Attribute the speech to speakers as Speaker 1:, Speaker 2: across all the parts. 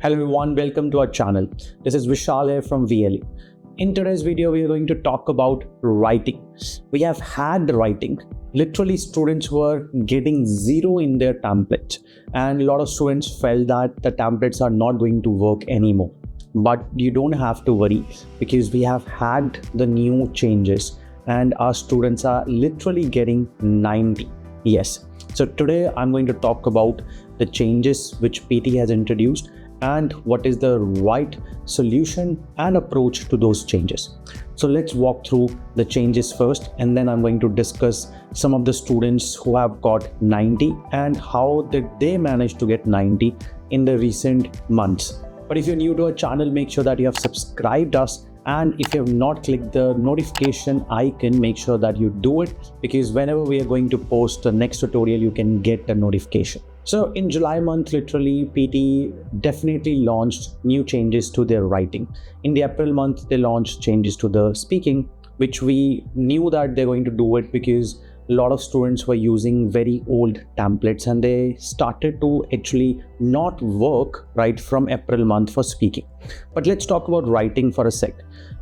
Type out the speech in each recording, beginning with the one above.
Speaker 1: Hello everyone, welcome to our channel. This is Vishal here from VLE. In today's video, we are going to talk about writing. We have had writing. Literally, students were getting 0 in their templates, and a lot of students felt that the templates are not going to work anymore. But you don't have to worry because we have had the new changes and our students are literally getting 90. Yes. So today I'm going to talk about the changes which PT has introduced and what is the right solution and approach to those changes. So let's walk through the changes first, and then I'm going to discuss some of the students who have got 90 and how did they manage to get 90 in the recent months. But if you're new to our channel, make sure that you have subscribed us, and if you have not clicked the notification icon, make sure that you do it, because whenever we are going to post the next tutorial, you can get a notification. So in July month, literally PT definitely launched new changes to their writing. In the April month, they launched changes to the speaking, which we knew that they're going to do it because a lot of students were using very old templates and they started to actually not work right from April month for speaking. But let's talk about writing for a sec.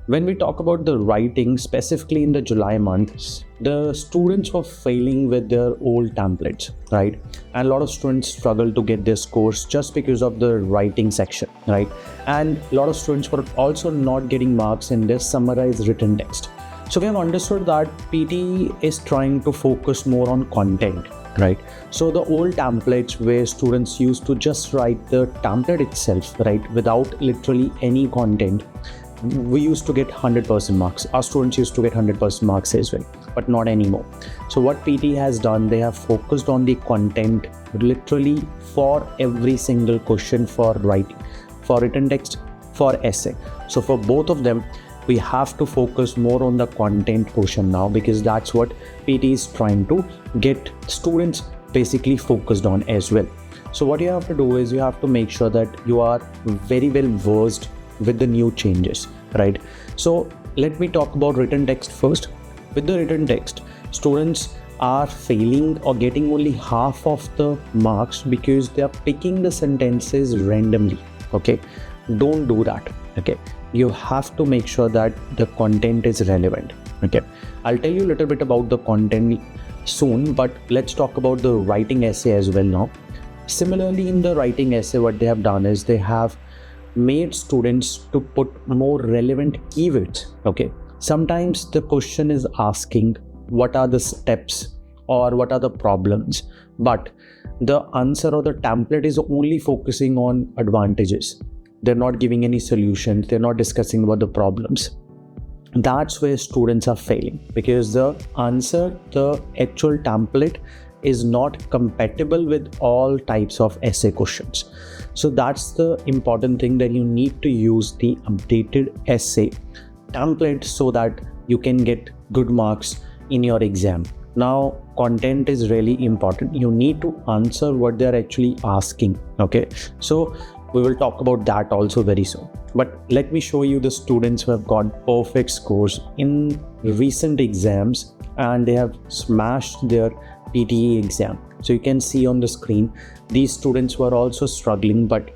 Speaker 1: When we talk about the writing specifically in the July month, the students were failing with their old templates, right? And a lot of students struggle to get their scores just because of the writing section, right? And a lot of students were also not getting marks in their summarized written text. So we have understood that PT is trying to focus more on content, right? So the old templates where students used to just write the template itself, right, without literally any content, we used to get 100% marks. Our students used to get 100% marks as well, but not anymore. So what PT has done, they have focused on the content literally for every single question for writing, for written text, for essay. So for both of them, we have to focus more on the content portion now, because that's what PT is trying to get students basically focused on as well. So what you have to do is you have to make sure that you are very well versed with the new changes, right? So let me talk about written text first. With the written text, students are failing or getting only half of the marks because they are picking the sentences randomly. Okay, don't do that. Okay, you have to make sure that the content is relevant. Okay, I'll tell you a little bit about the content soon, but let's talk about the writing essay as well now. Similarly, in the writing essay, what they have done is they have made students to put more relevant keywords. Okay, sometimes the question is asking what are the steps or what are the problems, but the answer or the template is only focusing on advantages. They're not giving any solutions, they're not discussing about the problems. That's where students are failing, because the answer, the actual template is not compatible with all types of essay questions. So that's the important thing, that you need to use the updated essay template so that you can get good marks in your exam. Now, content is really important. You need to answer what they're actually asking. Okay, so we will talk about that also very soon. But let me show you the students who have got perfect scores in recent exams and they have smashed their PTE exam. So you can see on the screen, these students were also struggling, but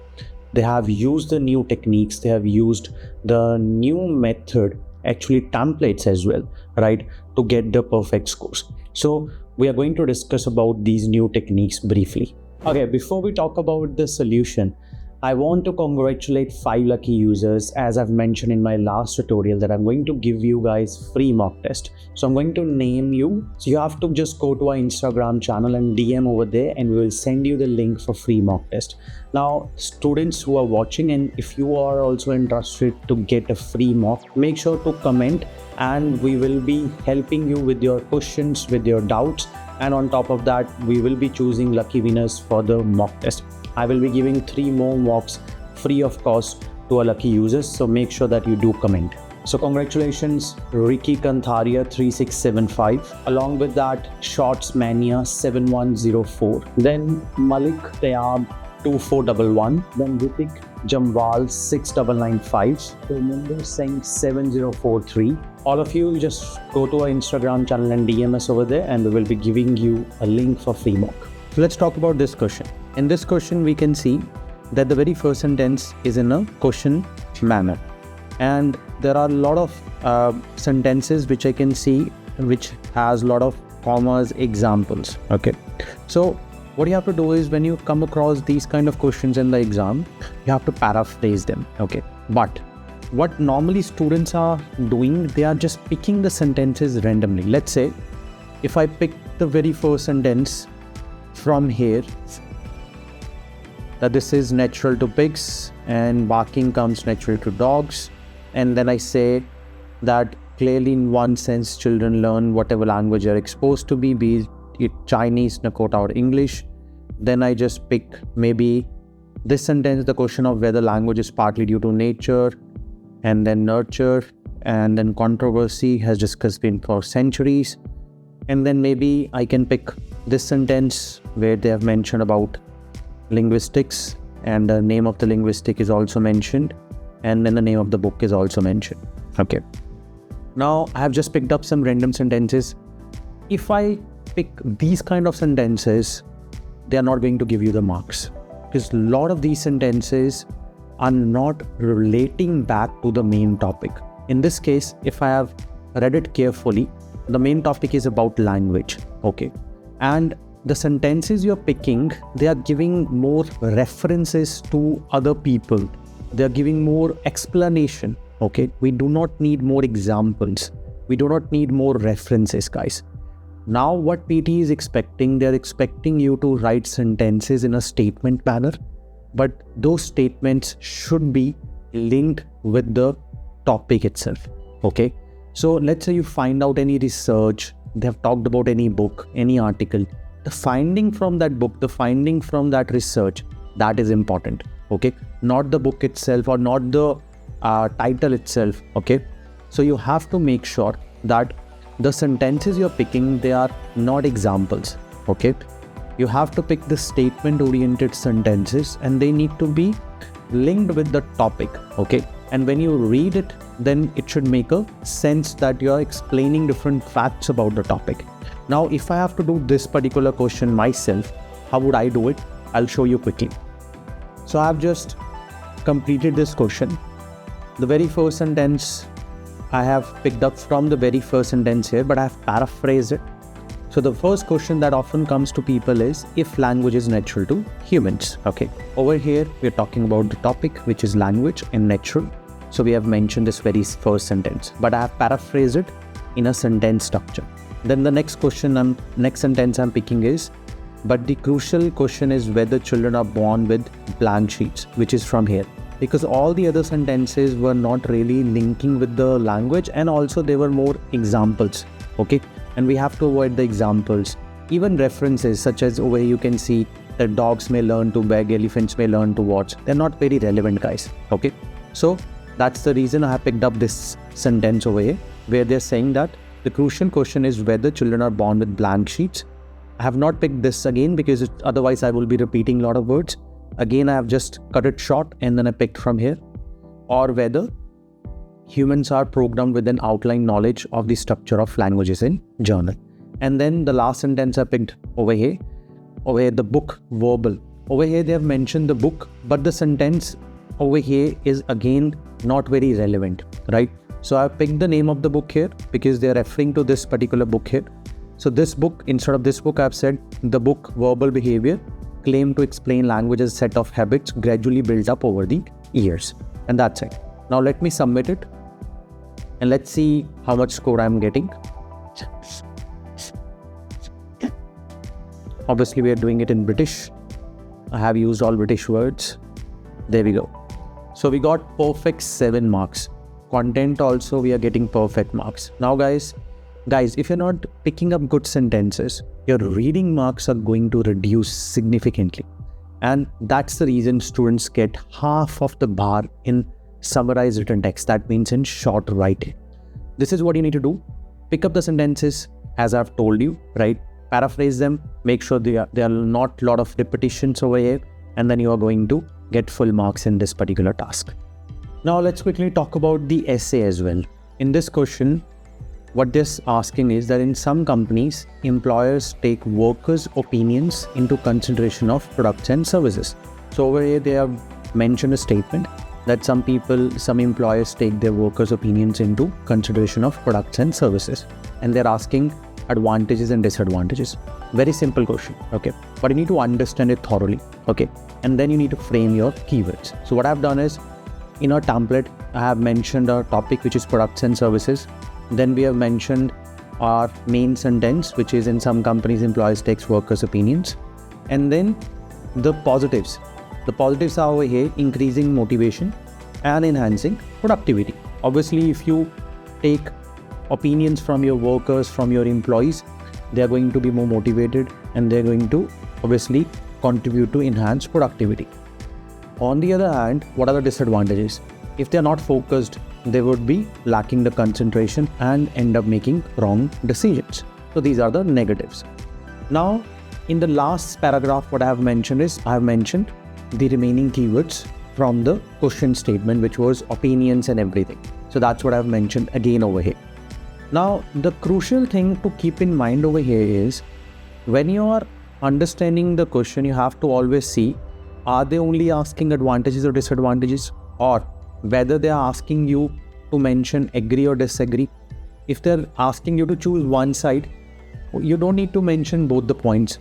Speaker 1: they have used the new techniques, they have used the new method, actually templates as well, right, to get the perfect scores. So we are going to discuss about these new techniques briefly. Okay, before we talk about the solution, I want to congratulate 5 lucky users. As I've mentioned in my last tutorial that I'm going to give you guys free mock test. So I'm going to name you. So you have to just go to our Instagram channel and DM over there and we will send you the link for free mock test. Now, students who are watching, and if you are also interested to get a free mock, make sure to comment and we will be helping you with your questions, with your doubts. And on top of that, we will be choosing lucky winners for the mock test. I will be giving 3 more mocks free of cost to our lucky users, so make sure that you do comment. So congratulations, Ricky Kantharia 3675, along with that Shorts Mania 7104, then Malik Tayab 2411, then Ritik Jamwal 6995, Parminder Singh 7043. All of you just go to our Instagram channel and DM us over there and we will be giving you a link for free mock. So let's talk about this question. In this question, we can see that the very first sentence is in a question manner. And there are a lot of sentences which I can see which has a lot of commas, examples. Okay, so what you have to do is when you come across these kind of questions in the exam, you have to paraphrase them. Okay, but what normally students are doing, they are just picking the sentences randomly. Let's say if I pick the very first sentence from here, that this is natural to pigs and barking comes natural to dogs, and then I say that clearly in one sense children learn whatever language they're exposed to, be it Chinese, Nakota or English. Then I just pick maybe this sentence, the question of whether language is partly due to nature, and then nurture, and then controversy has discussed been for centuries. And then maybe I can pick this sentence where they have mentioned about linguistics, and the name of the linguistic is also mentioned, and then the name of the book is also mentioned. Okay, now I have just picked up some random sentences. If I pick these kind of sentences, they are not going to give you the marks, because a lot of these sentences are not relating back to the main topic. In this case, if I have read it carefully, the main topic is about language. Okay, and the sentences you're picking, they are giving more references to other people. They are giving more explanation. Okay, we do not need more examples. We do not need more references, guys. Now what PT is expecting, they're expecting you to write sentences in a statement manner, but those statements should be linked with the topic itself. Okay, so let's say you find out any research, they have talked about any book, any article. The finding from that book, the finding from that research, that is important. Okay, not the book itself or not the title itself. Okay, so you have to make sure that the sentences you're picking, they are not examples. Okay, you have to pick the statement oriented sentences, and they need to be linked with the topic. Okay, and when you read it, then it should make a sense that you're explaining different facts about the topic. Now if I have to do this particular question myself, how would I do it? I'll show you quickly. So I've just completed this question. The very first sentence I have picked up from the very first sentence here, but I have paraphrased it. So the first question that often comes to people is if language is natural to humans. Okay, over here we're talking about the topic, which is language and natural. So we have mentioned this very first sentence, but I have paraphrased it in a sentence structure. Then the next sentence I'm picking is, but the crucial question is whether children are born with blank sheets, which is from here. Because all the other sentences were not really linking with the language, and also they were more examples. Okay, and we have to avoid the examples. Even references such as over here you can see that dogs may learn to beg, elephants may learn to watch. They're not very relevant, guys. Okay, so that's the reason I have picked up this sentence over here where they're saying that the crucial question is whether children are born with blank sheets. I have not picked this again because otherwise I will be repeating a lot of words. Again, I have just cut it short and then I picked from here. Or whether humans are programmed with an outline knowledge of the structure of languages in journal. And then the last sentence I picked over here, the book verbal. Over here they have mentioned the book, but the sentence over here is again not very relevant, right? So I picked the name of the book here because they are referring to this particular book here. So this book, instead of this book, I've said the book Verbal Behavior, claim to explain language as a set of habits gradually built up over the years. And that's it. Now let me submit it and let's see how much score I'm getting. Obviously we are doing it in British. I have used all British words. There we go. So we got perfect 7 marks. Content also we are getting perfect marks. Now guys, if you're not picking up good sentences, your reading marks are going to reduce significantly. And that's the reason students get half of the bar in summarized written text. That means in short writing. This is what you need to do. Pick up the sentences as I've told you, right? Paraphrase them. Make sure there are not a lot of repetitions over here. And then you are going to get full marks in this particular task. Now let's quickly talk about the essay as well. In this question, what this asking is that in some companies, employers take workers' opinions into consideration of products and services. So over here they have mentioned a statement that some employers take their workers' opinions into consideration of products and services, and they're asking advantages and disadvantages. Very simple question, okay? But you need to understand it thoroughly, okay? And then you need to frame your keywords. So what I've done is, in our template, I have mentioned our topic, which is products and services. Then we have mentioned our main sentence, which is in some companies, employees takes workers' opinions. And then the positives. The positives are over here, increasing motivation and enhancing productivity. Obviously, if you take opinions from your workers, from your employees, they are going to be more motivated and they're going to obviously contribute to enhance productivity. On the other hand, what are the disadvantages? If they're not focused, they would be lacking the concentration and end up making wrong decisions. So these are the negatives. Now, in the last paragraph, what I have mentioned is, I have mentioned the remaining keywords from the question statement, which was opinions and everything. So that's what I've mentioned again over here. Now, the crucial thing to keep in mind over here is, when you are understanding the question, you have to always see, are they only asking advantages or disadvantages, or whether they are asking you to mention agree or disagree. If they're asking you to choose one side, you don't need to mention both the points.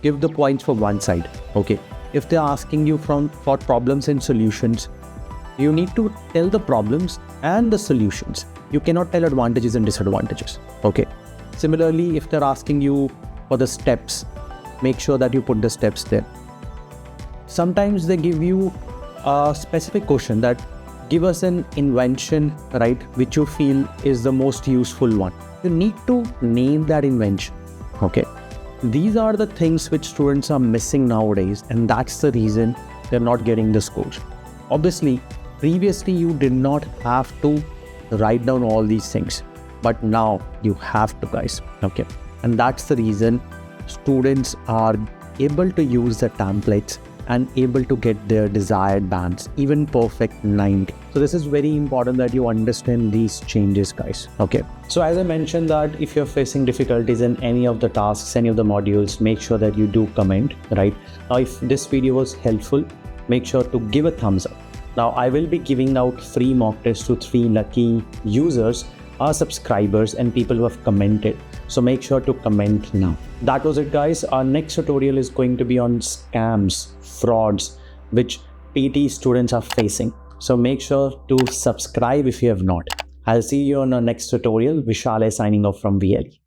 Speaker 1: Give the points for one side, okay? If they're asking you for problems and solutions, you need to tell the problems and the solutions. You cannot tell advantages and disadvantages, okay? Similarly, if they're asking you for the steps, make sure that you put the steps there. Sometimes they give you a specific question that give us an invention, right, which you feel is the most useful one. You need to name that invention, okay? These are the things which students are missing nowadays, and that's the reason they're not getting the scores. Obviously, previously you did not have to write down all these things, but now you have to, guys, okay? And that's the reason students are able to use the templates and able to get their desired bands, even perfect 90. So this is very important that you understand these changes, guys, okay? So as I mentioned, that if you're facing difficulties in any of the tasks, any of the modules, make sure that you do comment, right? Now, if this video was helpful, make sure to give a thumbs up. Now, I will be giving out free mock tests to 3 lucky users, our subscribers and people who have commented. So make sure to comment now. That was it, guys. Our next tutorial is going to be on scams, frauds, which PT students are facing. So make sure to subscribe if you have not. I'll see you on our next tutorial. Vishal signing off from VLE.